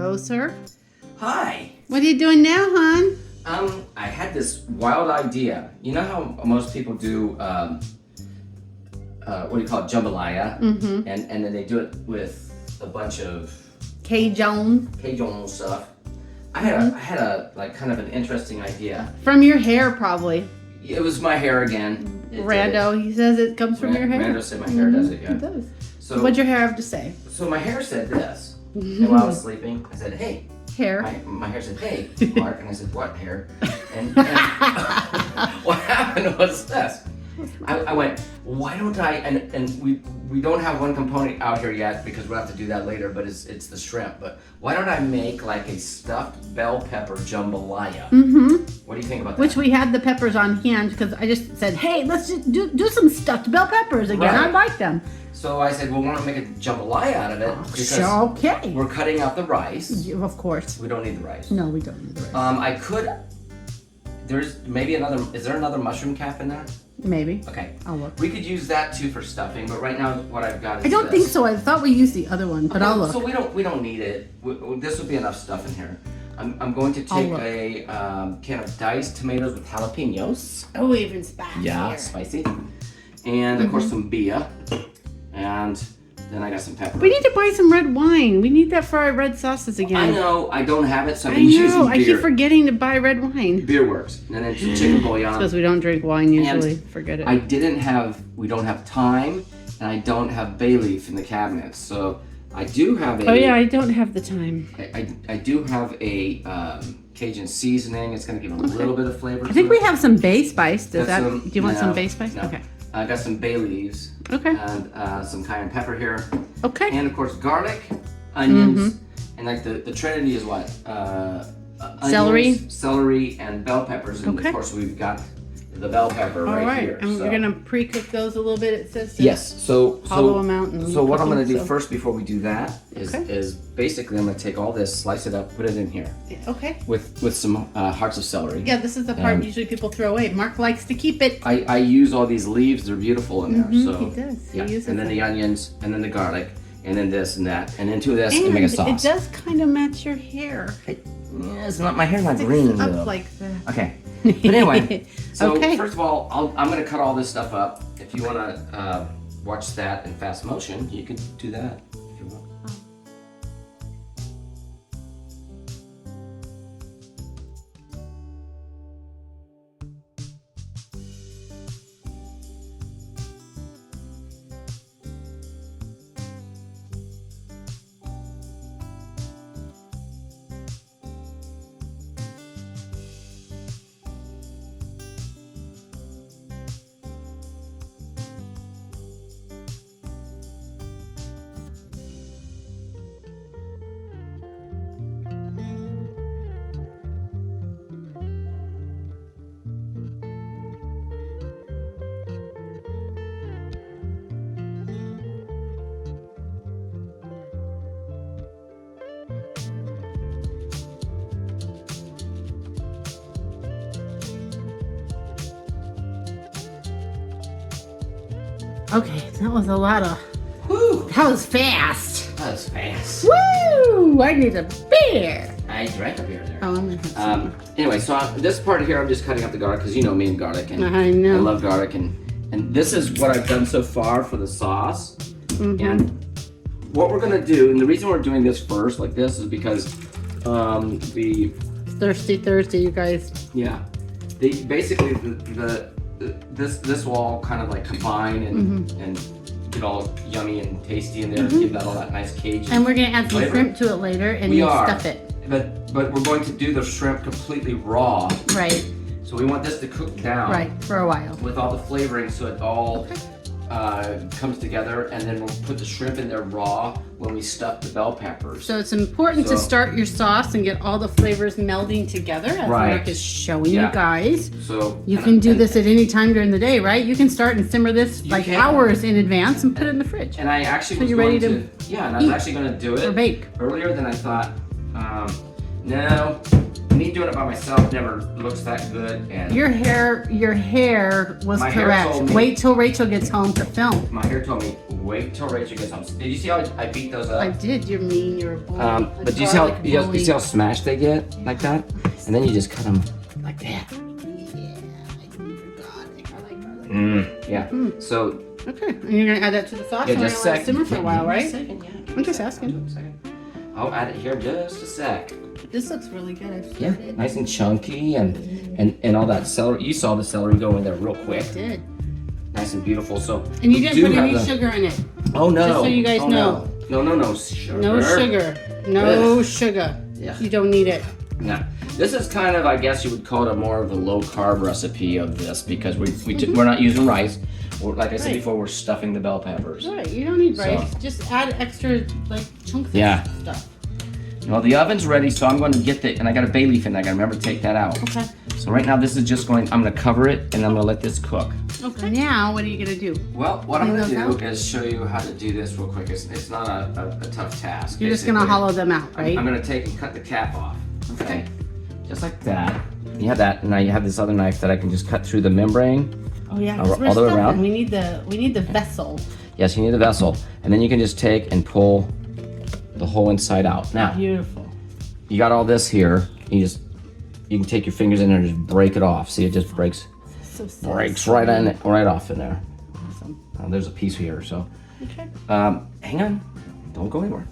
Hello, sir. Hi. What are you doing now, hon? I had this wild idea. You know how most people do, what do you call it, jambalaya? Mm-hmm. And then they do it with a bunch of Cajun. stuff. I had a like kind of an interesting idea. From your hair, probably. It was my hair again. Rando, he says it comes from your hair. Rando said my hair does it, yeah. It does. So what'd your hair have to say? So my hair said this. And while I was sleeping, I said, hey. Hair. My hair said, hey, Mark. And I said, what hair? And what happened was this. I went, why don't I, and we don't have one component out here yet because we'll have to do that later, but it's the shrimp. But why don't I make like a stuffed bell pepper jambalaya? Mm-hmm. What do you think about that? Which we had the peppers on hand because I just said, hey, let's just do some stuffed bell peppers again. Right. I like them. So I said, well, why don't we make a jambalaya out of it? Because okay. we're cutting out the rice. Yeah, of course. We don't need the rice. No, we don't need the rice. I could, there's maybe is there another mushroom cap in there? Maybe. Okay. I'll look. We could use that too for stuffing, but right now what I've got is I don't think so. I thought we used the other one, but I'll look. So we don't need it. This would be enough stuff in here. I'm going to take a can of diced tomatoes with jalapenos. Oh, even spicy. Yeah, spicy. And of course some bia. And then I got some pepper. We need to buy some red wine. We need that for our red sauces again. I know, I don't have it, so I've I been using beer. I keep forgetting to buy red wine. Beer works. And then chicken bouillon. Because we don't drink wine usually. And forget it. we don't have thyme, and I don't have bay leaf in the cabinet. So I do have a... Oh yeah, I don't have the time. I do have a Cajun seasoning. It's going to give a little bit of flavor to it. I think we have some bay spice. Do you want some no, bay spice? No. Okay. I got some bay leaves. Okay. And some cayenne pepper here. Okay. And of course garlic, onions, and like the trinity is what? Onions, celery, and bell peppers. And of course we've got the bell pepper right here. And we're gonna pre-cook those a little bit. It says. Yes. So hollow them out. And so what I'm gonna do first before we do that is basically I'm gonna take all this, slice it up, put it in here. Okay. With some hearts of celery. Yeah, this is the part usually people throw away. Mark likes to keep it. I use all these leaves; they're beautiful in there. So he does. He uses and then the onions, and then the garlic, and then this and that, and into this and and make a sauce. It does kind of match your hair. Yeah, it's not my hair, not green Up though. like that. Okay. But anyway, so Okay. first of all, I'm going to cut all this stuff up. If you want to watch that in fast motion, you could do that if you want. Okay, that was a lot of. Woo! That was fast. That was fast. Woo! I need a beer. I drank a beer there. Oh, I'm gonna have some. Anyway, so this part here, I'm just cutting up the garlic because you know me and garlic, and I know. I love garlic, and this is what I've done so far for the sauce. And what we're gonna do, and the reason we're doing this first like this is because Thirsty Thursday, you guys. Yeah, basically this will all kind of like combine and get all yummy and tasty in there and give that all that nice Cajun. And we're gonna add some flavor. shrimp to it later and stuff it. But we're going to do the shrimp completely raw. Right. So we want this to cook down. Right, for a while. With all the flavoring, so it all comes together, and then we'll put the shrimp in there raw when we stuff the bell peppers. So it's important to start your sauce and get all the flavors melding together, as Mark is showing you guys. So you can do this at any time during the day, right? You can start and simmer this hours in advance and put it in the fridge. And I actually was ready going to, and I was actually going to do it or bake earlier than I thought. No. Me doing it by myself never looks that good. And your hair was my correct. hair told me, wait till Rachel gets home to film. My hair told me, wait till Rachel gets home. Did you see how I beat those up? I did. You're mean. You're a bully. But do you see how smashed they get like that? And then you just cut them like that. Yeah, I forgot. I like garlic. Yeah. So. Okay, and you're gonna add that to the sauce. Yeah, and just we're gonna let it a second. simmer for a while, right? Second, yeah. I'm just asking. A second. I'll add it here just a sec. This looks really good. I've Yeah, started. nice and chunky and all that celery. You saw the celery go in there real quick. I did. Nice and beautiful. So. And you didn't do put any have sugar in it. Oh no! Just so you guys know. No sugar. No sugar. No sugar. Yeah. You don't need it. Yeah. This is kind of, I guess you would call it a more of a low carb recipe of this because we're not using rice. Like I said before, we're stuffing the bell peppers. Right. You don't need rice. Just add extra like chunks of stuff. Well, the oven's ready, so I'm going to get and I got a bay leaf in there. I got to remember to take that out. Okay. So right now this is just I'm going to cover it and I'm going to let this cook. Okay. Now, what are you going to do? Well, what I'm going to do is show you how to do this real quick. It's not a tough task. You're just going to hollow them out, right? I'm going to take and cut the cap off. Okay. Just like that. You have that, and now you have this other knife that I can just cut through the membrane. Oh yeah, all the way around. We need the vessel. Yes, you need the vessel, and then you can just take and pull the whole inside out. Now, beautiful. You got all this here. You can take your fingers in there and just break it off. See, it just breaks right off in there. Awesome. There's a piece here, so. Okay. Hang on, don't go anywhere.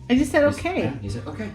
I just said okay. Yeah, you said okay.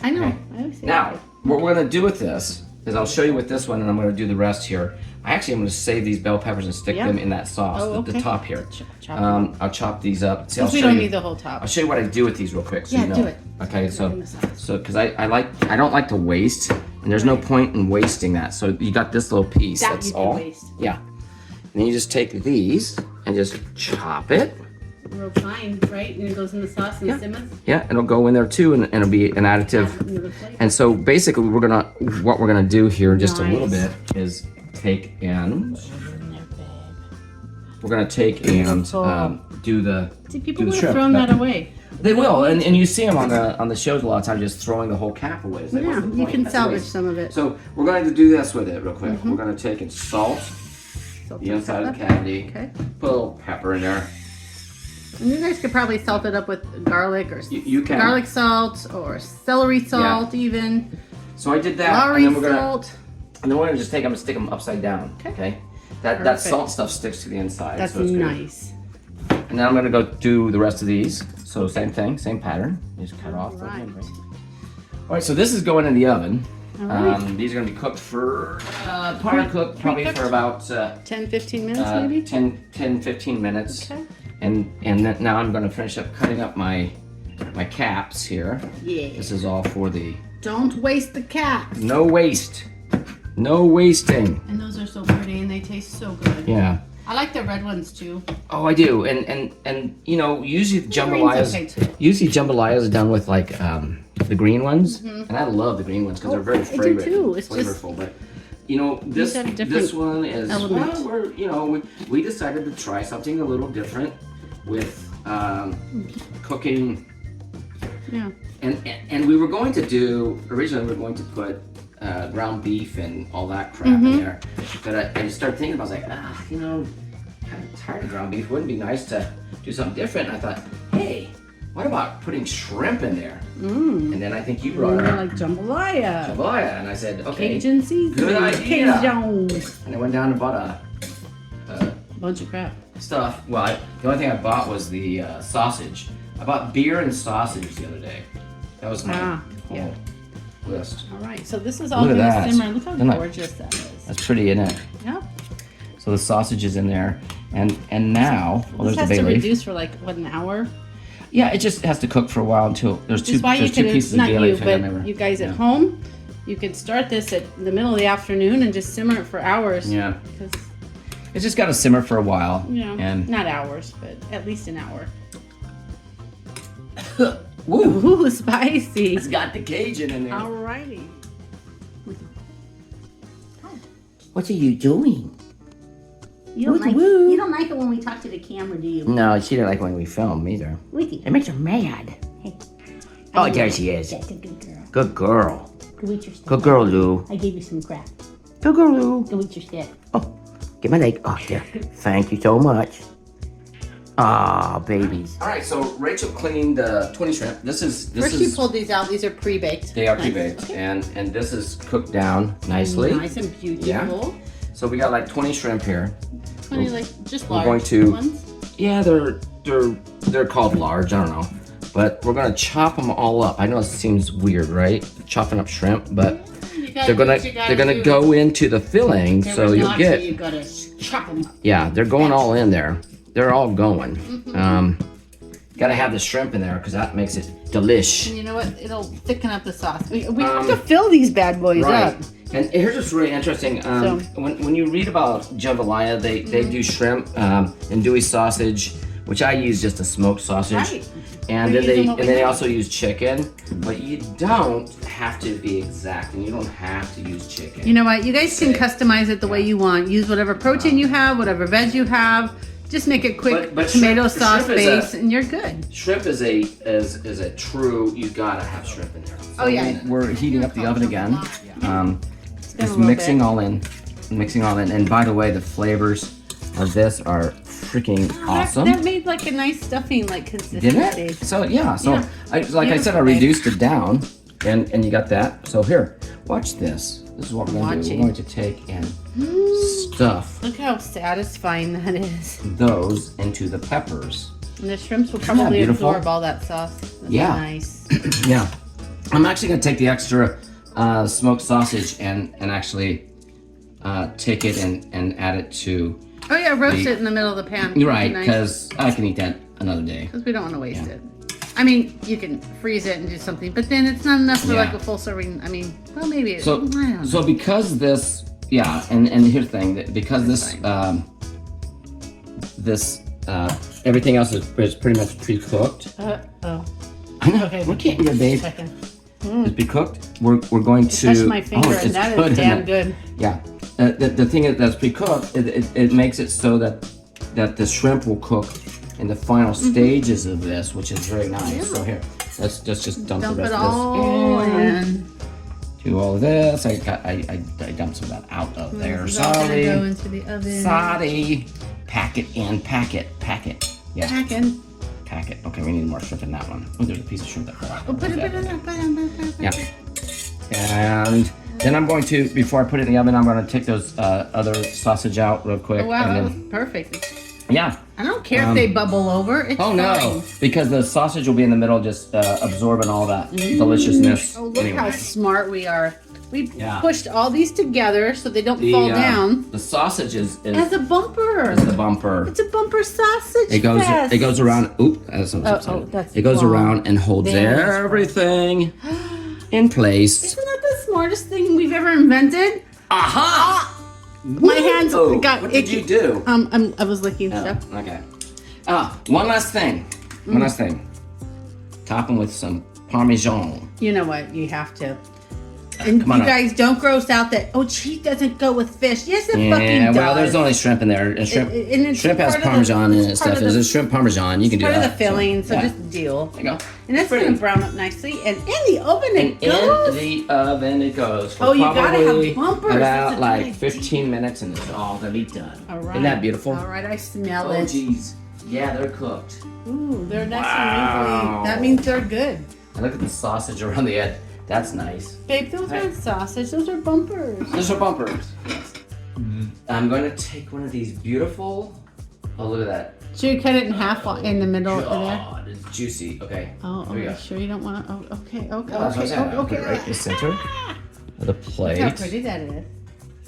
I know. Okay. I always say Now, okay. what we're gonna do with this is I'll show you with this one, and I'm gonna do the rest here. I'm gonna save these bell peppers and stick them in that sauce, the top here. I'll chop these up. See, we don't need the whole top. I'll show you what I do with these real quick, so you know. do it. Okay, so because I don't like to waste, and there's no point in wasting that. So you got this little piece. That's all. Waste. Yeah. And then you just take these and just chop it. Real fine, right? And it goes in the sauce and simmers. Yeah, and it'll go in there too, and it'll be an additive. And so basically, what we're gonna do here in just a little bit is take and we're gonna take and do the. See, people do would the have shrimp. thrown that away. They will, and you see them on the shows a lot of times, just throwing the whole cap away. It's like, what's the you point? can That's a salvage waste. some of it. So we're going to do this with it real quick. We're going to take and salt the inside of the cavity. Okay. Put a little pepper in there. And you guys could probably salt it up with garlic or you can. garlic salt or celery salt even. So I did that, Celery and then salt. we're gonna just take them and stick them upside down. Okay. That salt stuff sticks to the inside. That's so it's nice. Good. And then I'm gonna go do the rest of these. So same thing, same pattern. Just cut off. Right. All right. So this is going in the oven. All right. These are gonna be cooked for probably for about 10-15 minutes maybe. 10-15 minutes. Okay. And then now I'm gonna finish up cutting up my caps here. Yeah. This is all for the. Don't waste the caps. No waste. No wasting. And those are so pretty and they taste so good. Yeah. I like the red ones too. Oh, I do. And you know, usually green's okay, too. jambalaya is done with like the green ones, and I love the green ones because they're very fragrant, too. It's flavorful. But you know, this one is we decided to try something a little different with cooking. Yeah. And we were going to do originally we were going to put ground beef and all that crap in there, but I started thinking about it, I was like, kind of tired of ground beef. Wouldn't it be nice to do something different? And I thought, hey, what about putting shrimp in there? And then I think you brought up like jambalaya. Jambalaya, and I said, okay, Cajun seasoning. good idea. Cajun. And I went down and bought a Bunch of crap. stuff. Well, the only thing I bought was the sausage. I bought beer and sausage the other day. That was my whole list. All right, so this is all Look going at to that. simmer. Look how Isn't that- gorgeous that is. That's pretty, isn't it? Yeah. So the sausage is in there, and now This there's has the bay to leaf. reduce for like what, an hour? Yeah, it just has to cook for a while until there's two pieces of not bay you, leaf. but you guys at home, you could start this at the middle of the afternoon and just simmer it for hours. Yeah. Because, It's just got to simmer for a while. And not hours, but at least an hour. woo, Ooh, spicy. it's got the Cajun in there. Alrighty. What are you doing? You don't like it when we talk to the camera, do you? No, she didn't like when we film either. Wiki. It makes her mad. Hey. Oh, there she is. That's a good girl. Good girl. Go eat your steak. Good girl, Lou. I gave you some crap. Good girl, Lou. Go eat your steak. Oh, get my leg. Oh, there. Thank you so much. Ah, babies. All right, so Rachel cleaned 20 shrimp. This is First you pulled these out. These are pre-baked. They are pre-baked, okay. and this is cooked down nicely. Nice and beautiful. Yeah. So we got like 20 shrimp here. 20 like just large going to, ones? Yeah, they're called large, I don't know. But we're gonna chop them all up. I know it seems weird, right? Chopping up shrimp, but they're gonna go into the filling, so you'll get. You gotta chop them up. Yeah, they're going all in there. They're all going. Gotta have the shrimp in there because that makes it delish. And you know what? It'll thicken up the sauce. We have to fill these bad boys up. And here's what's really interesting. When you read about jambalaya, they do shrimp, andouille sausage, which I use just a smoked sausage. Right. And then they also use chicken, but you don't have to be exact, and you don't have to use chicken. You know what? You guys can customize it the way you want. Use whatever protein you have, whatever veg you have. Just make it quick, but tomato sauce base, and you're good. Shrimp is a true. You gotta have shrimp in there. So oh yeah. We're heating up the oven again. Just mixing all in, And by the way, the flavors of this are freaking awesome. That made like a nice stuffing like consistency. Didn't it? So yeah. I said, I reduced it down, and you got that. So here, watch this. This is what we're going to do. We're going to take and stuff. Look how satisfying that is. Those into the peppers. And the shrimps will probably absorb all that sauce. That's nice. Yeah. I'm actually going to take the extra smoked sausage and actually take it and add it to. Oh yeah, roast it in the middle of the pan. Right, because I can eat that another day. Because we don't want to waste it. I mean, you can freeze it and do something, but then it's not enough for like a full serving. I mean, well, maybe. So because this, and here's the thing, because this everything else is pretty much pre-cooked. I know. Okay. We're keeping it, babe. It's pre-cooked. We're going to touch my finger, and that is damn good. Yeah. The thing that's pre-cooked, it makes it so that the shrimp will cook in the final stages of this, which is very nice. Yeah. So here, let's just dump the rest of this in. Do all of this. I dumped some of that out of there. Sorry. Go into the oven. Sorry. Pack it. Yeah. Pack it. Okay, we need more shrimp in that one. Oh, there's a piece of shrimp that fell out. Oh, put it on. Yeah. And then I'm going to, before I put it in the oven, I'm going to take those other sausage out real quick. Oh, wow, that was perfect. Yeah. I don't care if they bubble over. It's fine. Because the sausage will be in the middle, just absorbing all that deliciousness. Oh, look how smart we are. We pushed all these together so they don't fall down. The sausage is as a bumper. As the bumper. It's a bumper sausage. It goes around. Oop, it goes around and holds everything in place. Isn't that the smartest thing we've ever invented? Aha! My hands got What itchy. did you do? I was licking stuff. Okay. One last thing. Top them with some Parmesan. You know what? You have to. And you guys don't gross out that, cheese doesn't go with fish. Yes, it fucking does. Well, there's only shrimp in there. And shrimp has Parmesan in it and stuff. There's a shrimp Parmesan. You can do that. Part of the filling, so just deal. There you go. And that's going to brown up nicely. And in the oven it goes. In the oven it goes. You gotta have bumpers. About like 15 minutes and it's all going to be done. All right. Isn't that beautiful? All right, I smell it. Oh, jeez. Yeah, they're cooked. Ooh, they're nice and wrinkly. That means they're good. And look at the sausage around the edge. That's nice. Babe, those aren't sausage. Those are bumpers. Those are bumpers. Yes. I'm going to take one of these beautiful. Oh, look at that. Should we cut it in half in the middle of there? God, it's juicy. Okay. Oh, are you sure you don't want to? Oh, okay. Okay. Right in the center of the plate. Look how pretty that is.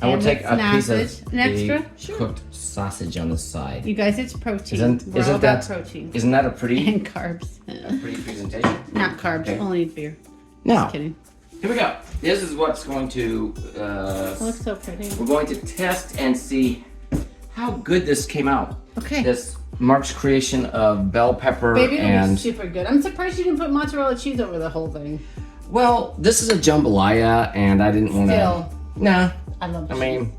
I will take a piece of an extra cooked sausage on the side. You guys, it's protein. We're all about protein. Isn't that a pretty and carbs? A pretty presentation. Not carbs, only beer. Now, just kidding. Here we go. This is what's going to. It looks so pretty. We're going to test and see how good this came out. Okay. This Mark's creation of bell pepper Baby, it'll be super good. I'm surprised you didn't put mozzarella cheese over the whole thing. Well, this is a jambalaya, and I didn't want to. Nah. I love cheese. I mean,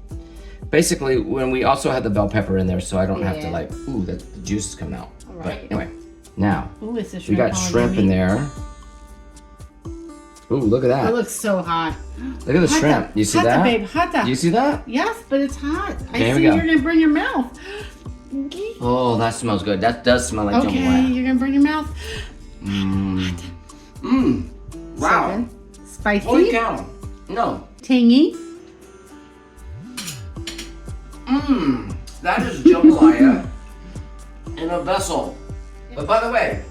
basically, when we also had the bell pepper in there, so I don't have to the juice is coming out. All right. But anyway, now we got shrimp in there. Ooh, look at that. It looks so hot. Look at the shrimp. You see that? Babe, hot. Do you see that? Yes, but it's hot. I There see we go. you're going to burn your mouth. Oh, that smells good. That does smell like Okay, jambalaya. you're gonna burn your mouth. Mmm. Mmm. Wow. So good. Spicy. Holy cow. No. Tangy. Mmm. That is jambalaya in a vessel. But by the way,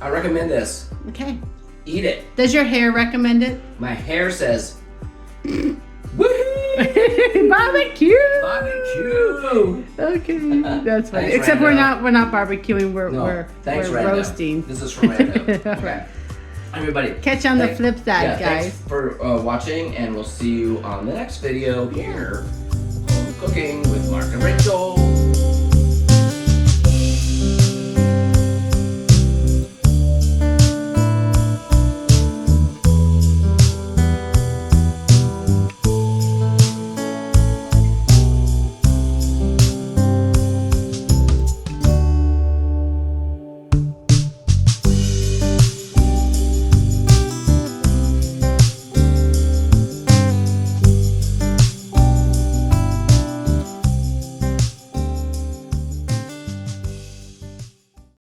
I recommend this. Okay. Eat it. Does your hair recommend it? My hair says, woohoo! Barbecue. Barbecue. Okay, that's funny. Thanks, Except Rando. we're not barbecuing. We're Thanks, we're Rando. roasting. This is from Rando. All Okay. right. Everybody. Catch on the flip side, guys. Thanks for watching, and we'll see you on the next video here. Home Cooking with Mark and Rachel.